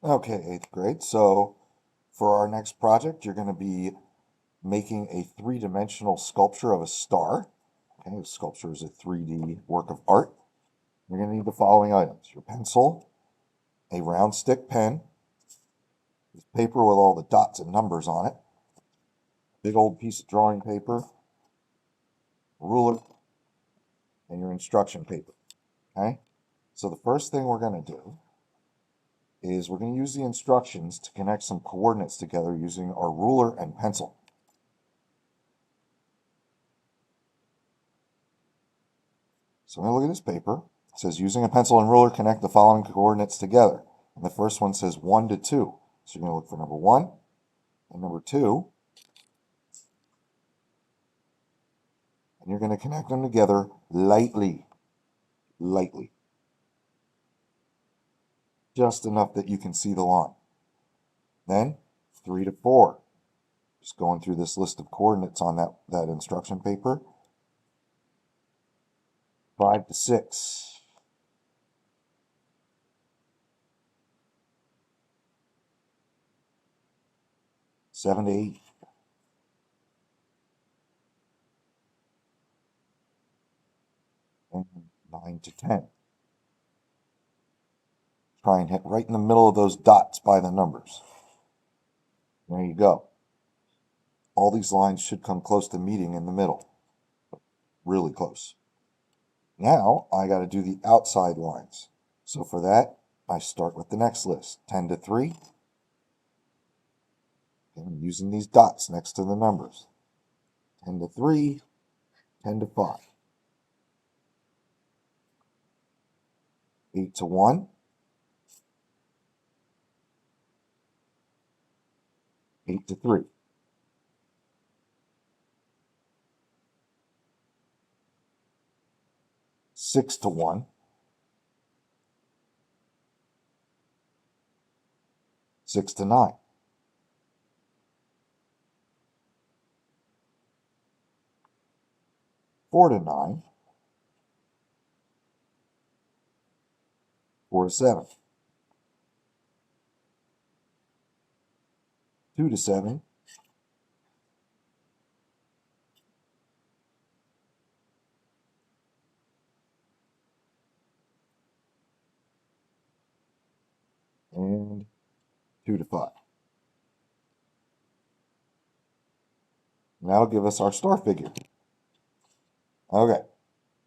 Okay, eighth grade. So for our next project, you're going to be making a three-dimensional sculpture of a star. Okay, a sculpture is a 3D work of art. You're going to need the following items: your pencil, a round stick pen, this paper with all the dots and numbers on it, big old piece of drawing paper, a ruler, and your instruction paper. Okay? So the first thing we're going to do is we're going to use the instructions to connect some coordinates together using our ruler and pencil. So I'm going to look at this paper. It says using a pencil and ruler, connect the following coordinates together. And the first one says 1 to 2. So you're going to look for number 1 and number 2. And you're going to connect them together lightly. Lightly. Just enough that you can see the line. Then 3 to 4. Just going through this list of coordinates on that instruction paper. 5 to 6. 7 to 8. And 9 to 10. Try and hit right in the middle of those dots by the numbers. There you go. All these lines should come close to meeting in the middle. Really close. Now I got to do the outside lines. So for that, I start with the next list. 10 to 3. Okay, I'm using these dots next to the numbers. 10 to 3, 10 to 5. 8 to 1. 8 to 3. 6 to 1. 6 to 9. 4 to 9. 4 to 7. 2 to 7. 2 to 5. And that'll give us our star figure. Okay,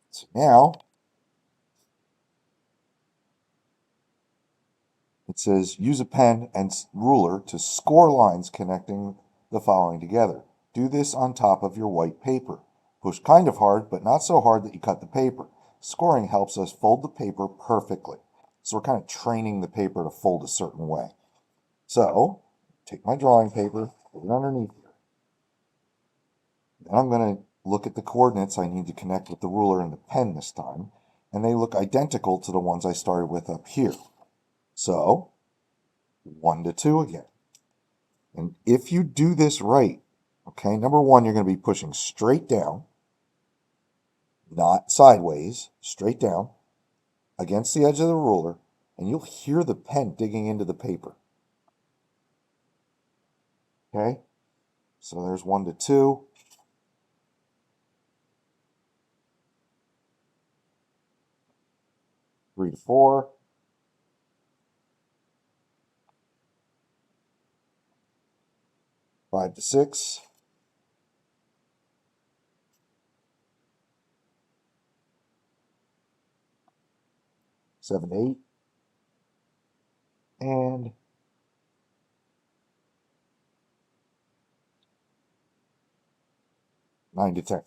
so now it says use a pen and ruler to score lines connecting the following together. Do this on top of your white paper. Push kind of hard, but not so hard that you cut the paper. Scoring helps us fold the paper perfectly. So we're kind of training the paper to fold a certain way. So, take my drawing paper, put it underneath here. Then I'm going to look at the coordinates I need to connect with the ruler and the pen this time. And they look identical to the ones I started with up here. So, 1 to 2 again. And if you do this right, okay, number 1, you're going to be pushing straight down, not sideways, straight down, against the edge of the ruler, and you'll hear the pen digging into the paper. Okay, so there's 1 to 2. 3 to 4. 5 to 6. 7 to 8. And 9 to 10.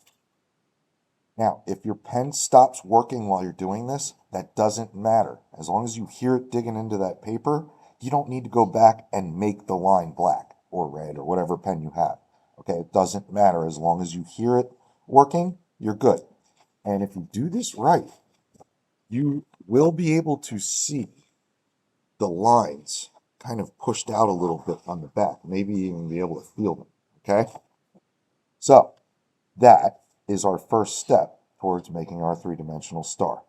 Now, if your pen stops working while you're doing this, that doesn't matter. As long as you hear it digging into that paper, you don't need to go back and make the line black or red or whatever pen you have. Okay, it doesn't matter. As long as you hear it working, you're good. And if you do this right, you will be able to see the lines kind of pushed out a little bit on the back, maybe even be able to feel them. Okay, so that is our first step towards making our three-dimensional star.